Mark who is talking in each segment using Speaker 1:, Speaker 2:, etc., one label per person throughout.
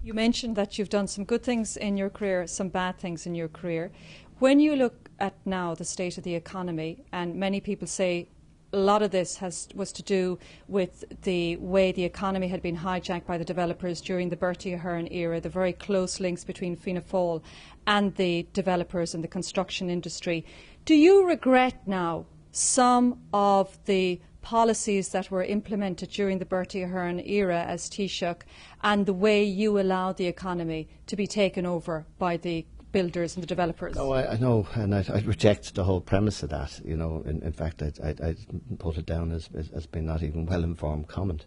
Speaker 1: You mentioned that you've done some good things in your career, some bad things in your career. When you look at now the state of the economy, and many people say a lot of this was to do with the way the economy had been hijacked by the developers during the Bertie Ahern era, the very close links between Fianna Fáil and the developers and the construction industry. Do you regret now some of the policies that were implemented during the Bertie Ahern era as Taoiseach and the way you allowed the economy to be taken over by the builders and the developers?
Speaker 2: No, I know, and I reject the whole premise of that. You know, in fact, I put it down as being not even well-informed comment.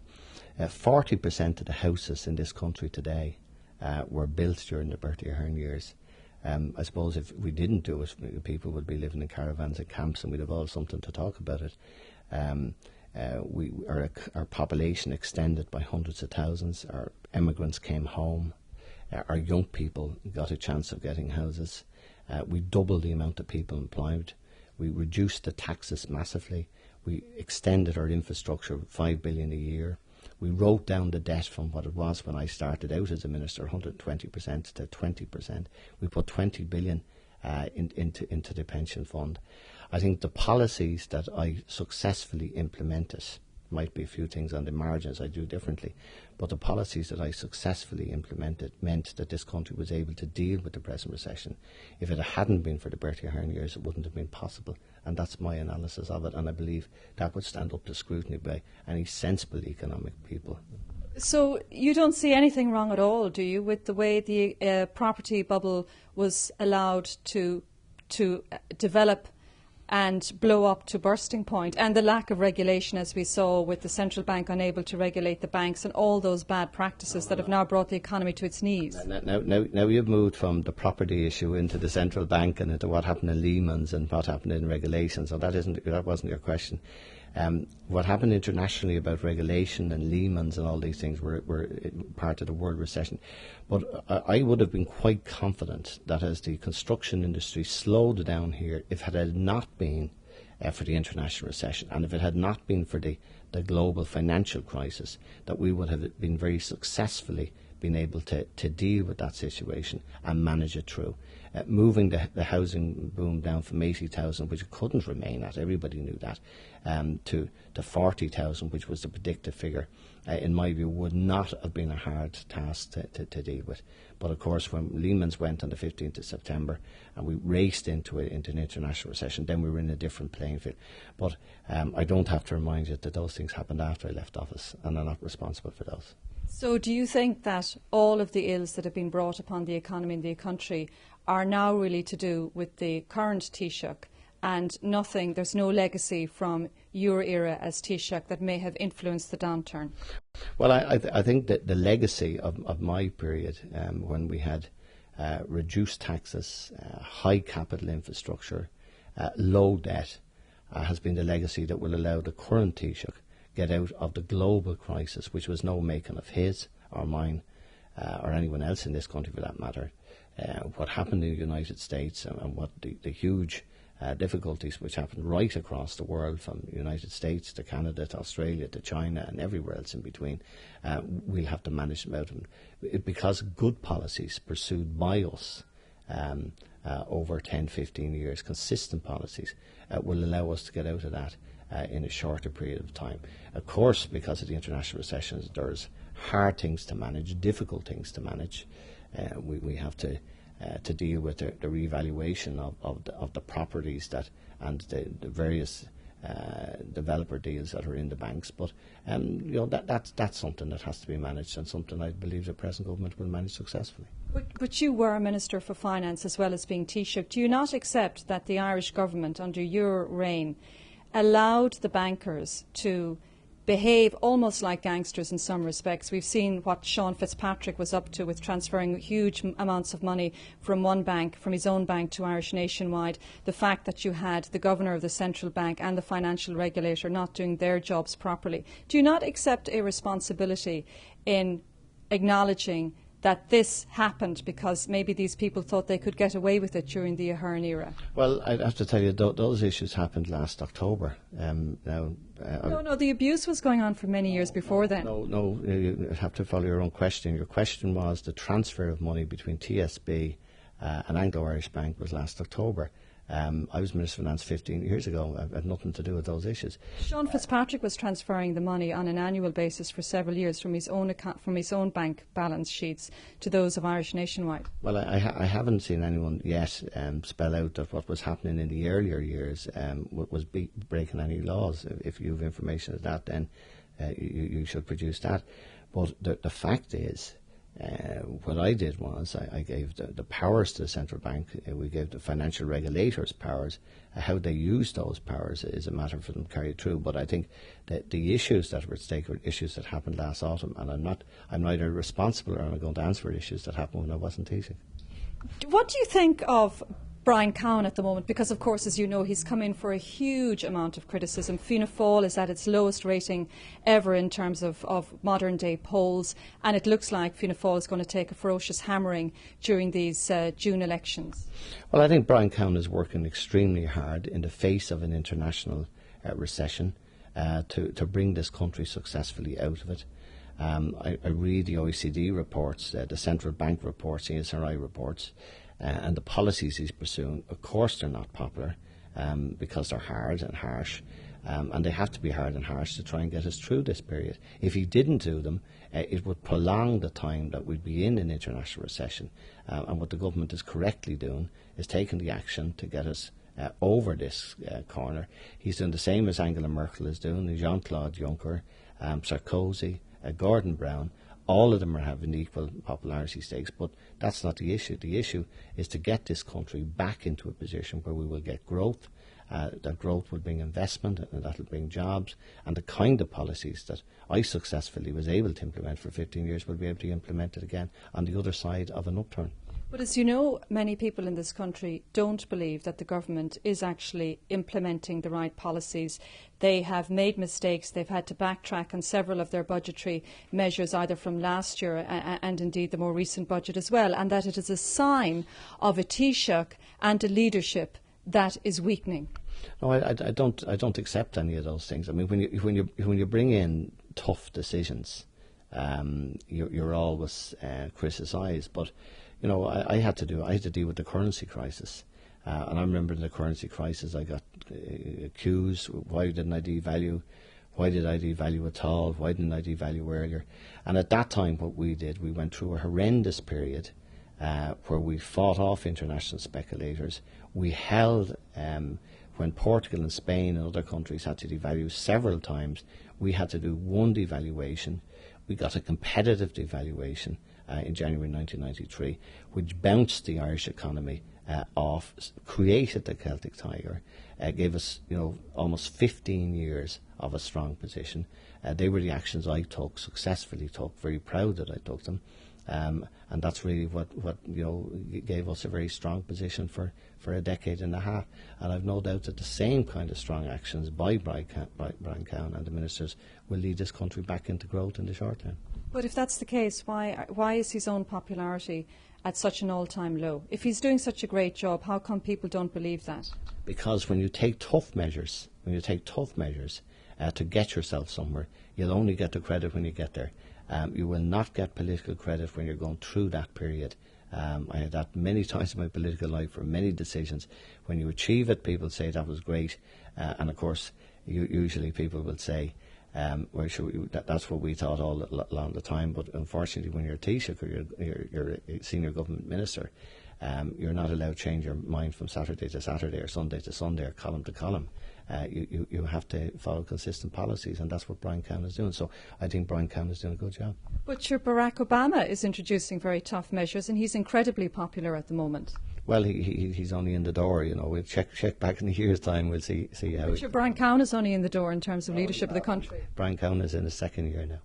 Speaker 2: 40% of the houses in this country today were built during the Bertie Ahern years. I suppose if we didn't do it, people would be living in caravans and camps, and we'd have all something to talk about it. Our population extended by hundreds of thousands. Our immigrants came home. Our young people got a chance of getting houses. We doubled the amount of people employed. We reduced the taxes massively. We extended our infrastructure $5 billion a year. We wrote down the debt from what it was when I started out as a minister, 120% to 20%. We put $20 billion into the pension fund. I think the policies that I successfully implemented, might be a few things on the margins I do differently, but the policies that I successfully implemented meant that this country was able to deal with the present recession. If it hadn't been for the Bertie Ahern years, it wouldn't have been possible, and that's my analysis of it, and I believe that would stand up to scrutiny by any sensible economic people.
Speaker 1: So you don't see anything wrong at all, do you, with the way the property bubble was allowed to develop and blow up to bursting point, and the lack of regulation, as we saw with the central bank unable to regulate the banks and all those bad practices that have now brought the economy to its knees?
Speaker 2: Now you've moved from the property issue into the central bank and into what happened in Lehman's and what happened in regulation, so that wasn't your question. What happened internationally about regulation and Lehman's and all these things were part of the world recession. But I would have been quite confident that as the construction industry slowed down here, if it had not been for the international recession and if it had not been for the global financial crisis, that we would have been very successfully been able to deal with that situation and manage it through. Moving the housing boom down from 80,000, which it couldn't remain at, everybody knew that, to 40,000, which was the predicted figure, in my view, would not have been a hard task to deal with. But of course, when Lehman's went on the 15th of September and we raced into an international recession, then we were in a different playing field. But I don't have to remind you that those things happened after I left office, and I'm not responsible for those.
Speaker 1: So do you think that all of the ills that have been brought upon the economy in the country are now really to do with the current Taoiseach, and there's no legacy from your era as Taoiseach that may have influenced the downturn?
Speaker 2: Well, I think that the legacy of my period, when we had reduced taxes, high capital infrastructure, low debt, has been the legacy that will allow the current Taoiseach get out of the global crisis, which was no making of his or mine or anyone else in this country for that matter. What happened in the United States and what the huge difficulties which happened right across the world, from the United States to Canada to Australia to China and everywhere else in between, we'll have to manage them out. Because good policies pursued by us over 10, 15 years, consistent policies, will allow us to get out of that in a shorter period of time. Of course, because of the international recessions, there's hard things to manage, difficult things to manage. We have to deal with the revaluation of the properties and the various developer deals that are in the banks. But that's something that has to be managed, and something I believe the present government will manage successfully.
Speaker 1: But you were a Minister for Finance as well as being Taoiseach. Do you not accept that the Irish government under your reign allowed the bankers to behave almost like gangsters in some respects? We've seen what Sean Fitzpatrick was up to with transferring huge amounts of money from one bank, from his own bank, to Irish Nationwide. The fact that you had the Governor of the Central Bank and the financial regulator not doing their jobs properly. Do you not accept a responsibility in acknowledging that this happened because maybe these people thought they could get away with it during the Ahern era?
Speaker 2: Well, I'd have to tell you, those issues happened last October.
Speaker 1: No, the abuse was going on for many years before then.
Speaker 2: No, you have to follow your own question. Your question was the transfer of money between TSB and Anglo-Irish Bank was last October. I was Minister of Finance 15 years ago. I had nothing to do with those issues.
Speaker 1: Sean Fitzpatrick was transferring the money on an annual basis for several years from his own account, from his own bank balance sheets to those of Irish Nationwide.
Speaker 2: Well, I haven't seen anyone yet spell out that what was happening in the earlier years was breaking any laws. If you have information of that, then you should produce that. But the fact is, what I did was I gave the powers to the central bank. We gave the financial regulators powers. How they use those powers is a matter for them to carry through. But I think that the issues that were at stake were issues that happened last autumn, and I'm neither responsible or I'm going to answer for issues that happened when I wasn't teaching.
Speaker 1: What do you think of Brian Cowen at the moment? Because, of course, as you know, he's come in for a huge amount of criticism. Fianna Fáil is at its lowest rating ever in terms of modern-day polls, and it looks like Fianna Fáil is going to take a ferocious hammering during these June elections. Well,
Speaker 2: I think Brian Cowen is working extremely hard in the face of an international recession to bring this country successfully out of it. I read the OECD reports, the central bank reports, the SRI reports, and the policies he's pursuing. Of course they're not popular because they're hard and harsh, and they have to be hard and harsh to try and get us through this period. If he didn't do them, it would prolong the time that we'd be in an international recession, and what the government is correctly doing is taking the action to get us over this corner. He's doing the same as Angela Merkel is doing, Jean-Claude Juncker, Sarkozy, Gordon Brown. All of them are having equal popularity stakes, but that's not the issue. The issue is to get this country back into a position where we will get growth. That growth will bring investment, and that will bring jobs, and the kind of policies that I successfully was able to implement for 15 years will be able to be implemented again on the other side of an upturn.
Speaker 1: But as you know, many people in this country don't believe that the government is actually implementing the right policies. They have made mistakes. They've had to backtrack on several of their budgetary measures, either from last year and indeed the more recent budget as well, and that it is a sign of a Taoiseach and a leadership that is weakening.
Speaker 2: No, I don't accept any of those things. I mean, when you bring in tough decisions, you're always criticised. But you know, I had to deal with the currency crisis, and I remember in the currency crisis I got accused. Why didn't I devalue? Why did I devalue at all? Why didn't I devalue earlier? And at that time, what we did, we went through a horrendous period where we fought off international speculators. We held, when Portugal and Spain and other countries had to devalue several times, we had to do one devaluation. We got a competitive devaluation in January 1993, which bounced the Irish economy off, created the Celtic Tiger, gave us, almost 15 years of a strong position. They were the actions I took, successfully took, very proud that I took them. And that's really what gave us a very strong position for a decade and a half. And I've no doubt that the same kind of strong actions by Brian Cowen and the ministers will lead this country back into growth in the short term.
Speaker 1: But if that's the case, why is his own popularity at such an all-time low? If he's doing such a great job, how come people don't believe that?
Speaker 2: Because when you take tough measures, to get yourself somewhere, you'll only get the credit when you get there. You will not get political credit when you're going through that period. I had that many times in my political life for many decisions. When you achieve it, people say that was great, and of course, usually people will say, that's what we thought all along the time. But unfortunately, when you're a Taoiseach or you're a senior government minister, you're not allowed to change your mind from Saturday to Saturday or Sunday to Sunday or column to column. You have to follow consistent policies, and that's what Brian Cowen is doing. So I think Brian Cowen is doing a good job.
Speaker 1: But sure, Barack Obama is introducing very tough measures, and he's incredibly popular at the moment.
Speaker 2: Well, he's only in the door. We'll check back in a year's time. We'll see how.
Speaker 1: But sure, Brian Cowen is only in the door in terms of leadership of the country.
Speaker 2: Brian Cowen is in his second year now.